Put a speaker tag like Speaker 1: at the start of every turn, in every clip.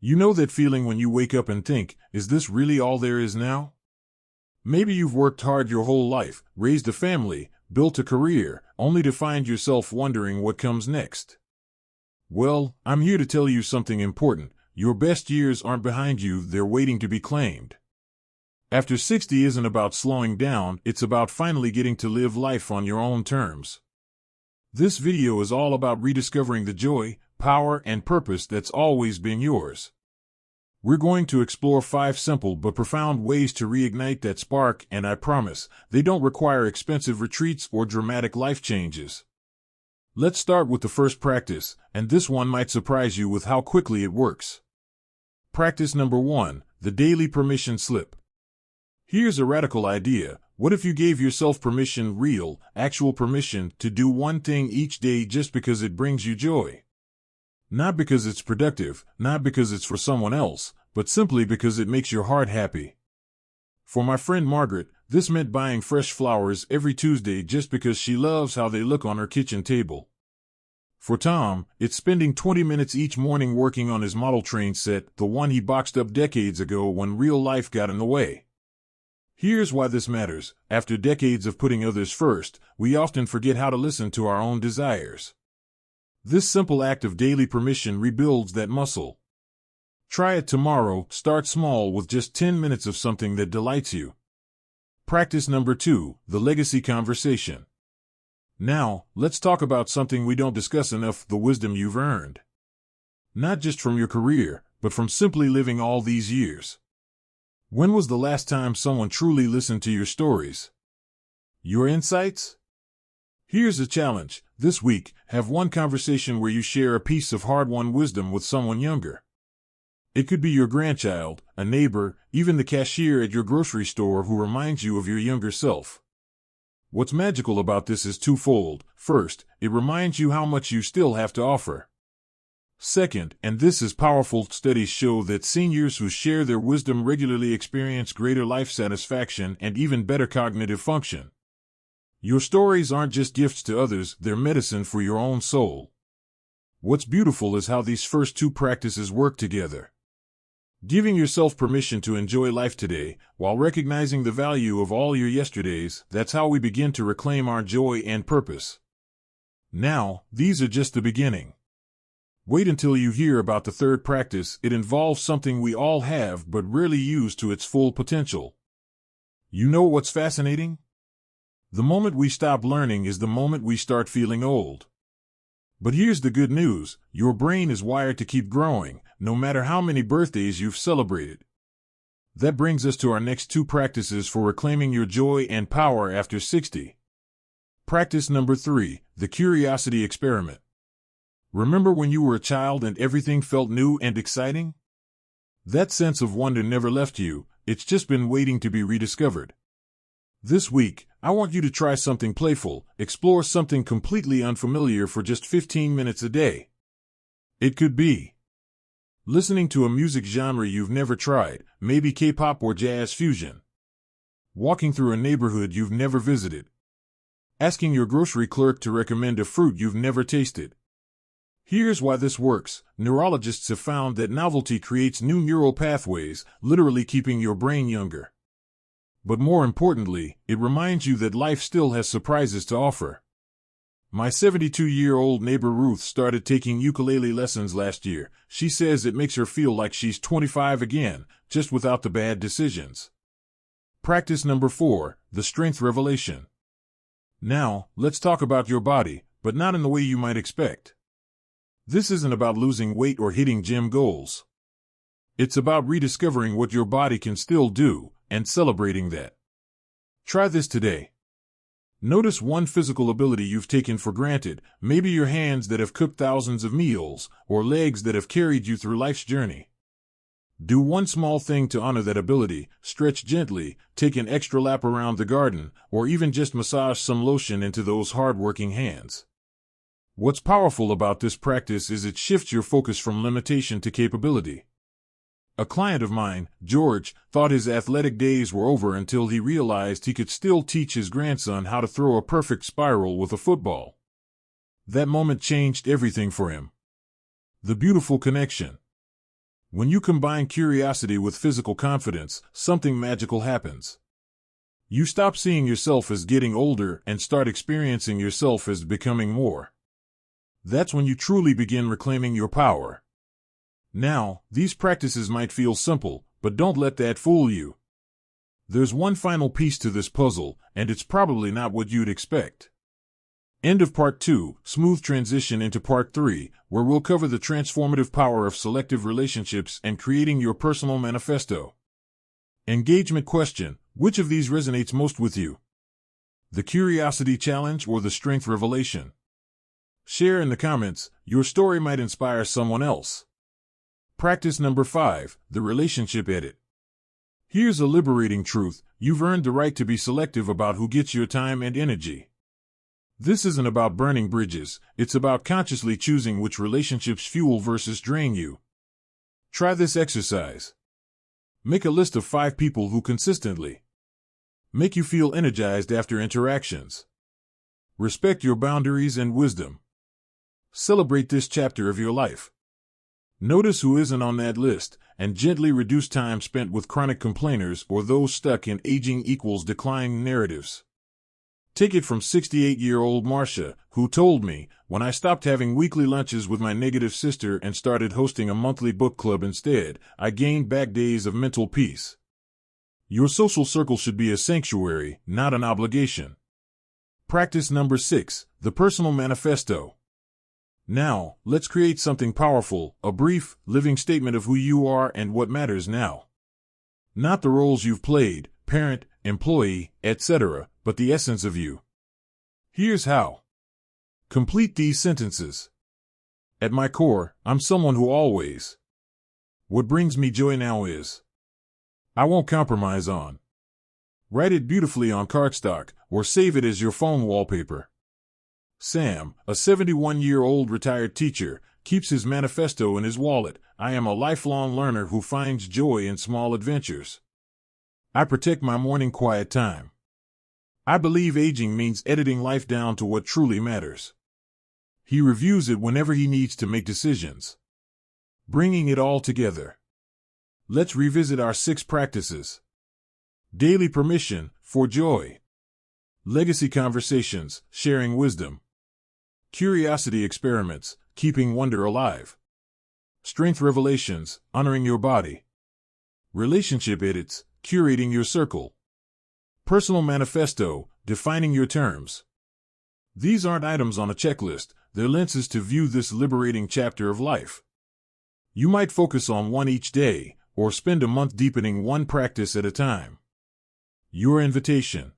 Speaker 1: You know that feeling when you wake up and think, is this really all there is now? Maybe you've worked hard your whole life, raised a family, built a career, only to find yourself wondering what comes next. Well, I'm here to tell you something important. Your best years aren't behind you, they're waiting to be claimed. After 60 isn't about slowing down, it's about finally getting to live life on your own terms. This video is all about rediscovering the joy, power, and purpose that's always been yours. We're going to explore 5 simple but profound ways to reignite that spark, and I promise, they don't require expensive retreats or dramatic life changes. Let's start with the first practice, and this one might surprise you with how quickly it works. Practice number 1, the daily permission slip. Here's a radical idea. What if you gave yourself permission, real, actual permission, to do one thing each day just because it brings you joy? Not because it's productive, not because it's for someone else, but simply because it makes your heart happy. For my friend Margaret, this meant buying fresh flowers every Tuesday just because she loves how they look on her kitchen table. For Tom, it's spending 20 minutes each morning working on his model train set, the one he boxed up decades ago when real life got in the way. Here's why this matters. After decades of putting others first, we often forget how to listen to our own desires. This simple act of daily permission rebuilds that muscle. Try it tomorrow. Start small with just 10 minutes of something that delights you. Practice number 2, the legacy conversation. Now, let's talk about something we don't discuss enough, the wisdom you've earned. Not just from your career, but from simply living all these years. When was the last time someone truly listened to your stories? Your insights? Here's a challenge. This week, have one conversation where you share a piece of hard-won wisdom with someone younger. It could be your grandchild, a neighbor, even the cashier at your grocery store who reminds you of your younger self. What's magical about this is twofold. First, it reminds you how much you still have to offer. Second, and this is powerful, studies show that seniors who share their wisdom regularly experience greater life satisfaction and even better cognitive function. Your stories aren't just gifts to others, they're medicine for your own soul. What's beautiful is how these first 2 practices work together. Giving yourself permission to enjoy life today, while recognizing the value of all your yesterdays, that's how we begin to reclaim our joy and purpose. Now, these are just the beginning. Wait until you hear about the third practice. It involves something we all have but rarely use to its full potential. You know what's fascinating? The moment we stop learning is the moment we start feeling old. But here's the good news. Your brain is wired to keep growing, no matter how many birthdays you've celebrated. That brings us to our next 2 practices for reclaiming your joy and power after 60. Practice number 3, the curiosity experiment. Remember when you were a child and everything felt new and exciting? That sense of wonder never left you, it's just been waiting to be rediscovered. This week, I want you to try something playful, explore something completely unfamiliar for just 15 minutes a day. It could be listening to a music genre you've never tried, maybe K-pop or jazz fusion. Walking through a neighborhood you've never visited. Asking your grocery clerk to recommend a fruit you've never tasted. Here's why this works. Neurologists have found that novelty creates new neural pathways, literally keeping your brain younger. But more importantly, it reminds you that life still has surprises to offer. My 72-year-old neighbor Ruth started taking ukulele lessons last year. She says it makes her feel like she's 25 again, just without the bad decisions. Practice number 4, the strength revelation. Now, let's talk about your body, but not in the way you might expect. This isn't about losing weight or hitting gym goals. It's about rediscovering what your body can still do, and celebrating that. Try this today. Notice one physical ability you've taken for granted, maybe your hands that have cooked thousands of meals, or legs that have carried you through life's journey. Do one small thing to honor that ability, stretch gently, take an extra lap around the garden, or even just massage some lotion into those hard-working hands. What's powerful about this practice is it shifts your focus from limitation to capability. A client of mine, George, thought his athletic days were over until he realized he could still teach his grandson how to throw a perfect spiral with a football. That moment changed everything for him. The beautiful connection. When you combine curiosity with physical confidence, something magical happens. You stop seeing yourself as getting older and start experiencing yourself as becoming more. That's when you truly begin reclaiming your power. Now, these practices might feel simple, but don't let that fool you. There's one final piece to this puzzle, and it's probably not what you'd expect. End of part 2, smooth transition into part 3, where we'll cover the transformative power of selective relationships and creating your personal manifesto. Engagement question: which of these resonates most with you? The curiosity challenge or the strength revelation? Share in the comments, your story might inspire someone else. Practice number 5, the relationship edit. Here's a liberating truth: you've earned the right to be selective about who gets your time and energy. This isn't about burning bridges, it's about consciously choosing which relationships fuel versus drain you. Try this exercise. Make a list of 5 people who consistently make you feel energized after interactions. Respect your boundaries and wisdom. Celebrate this chapter of your life. Notice who isn't on that list, and gently reduce time spent with chronic complainers or those stuck in aging equals decline narratives. Take it from 68-year-old Marcia, who told me, when I stopped having weekly lunches with my negative sister and started hosting a monthly book club instead, I gained back days of mental peace. Your social circle should be a sanctuary, not an obligation. Practice number 6, the personal manifesto. Now, let's create something powerful, a brief, living statement of who you are and what matters now. Not the roles you've played, parent, employee, etc., but the essence of you. Here's how. Complete these sentences. At my core, I'm someone who always. What brings me joy now is. I won't compromise on. Write it beautifully on cardstock, or save it as your phone wallpaper. Sam, a 71-year-old retired teacher, keeps his manifesto in his wallet. I am a lifelong learner who finds joy in small adventures. I protect my morning quiet time. I believe aging means editing life down to what truly matters. He reviews it whenever he needs to make decisions. Bringing it all together. Let's revisit our 6 practices. Daily permission, for joy. Legacy conversations, sharing wisdom. Curiosity experiments, keeping wonder alive. Strength revelations, honoring your body. Relationship edits, curating your circle. Personal manifesto, defining your terms. These aren't items on a checklist, they're lenses to view this liberating chapter of life. You might focus on one each day, or spend a month deepening one practice at a time. Your invitation.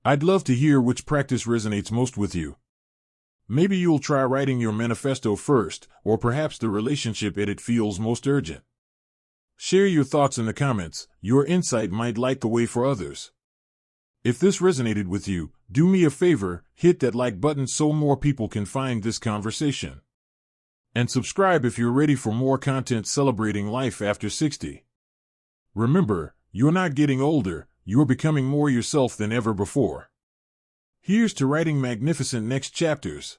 Speaker 1: I'd love to hear which practice resonates most with you. Maybe you'll try writing your manifesto first, or perhaps the relationship edit feels most urgent. Share your thoughts in the comments, your insight might light the way for others. If this resonated with you, do me a favor, hit that like button so more people can find this conversation. And subscribe if you're ready for more content celebrating life after 60. Remember, you're not getting older, you're becoming more yourself than ever before. Here's to writing magnificent next chapters.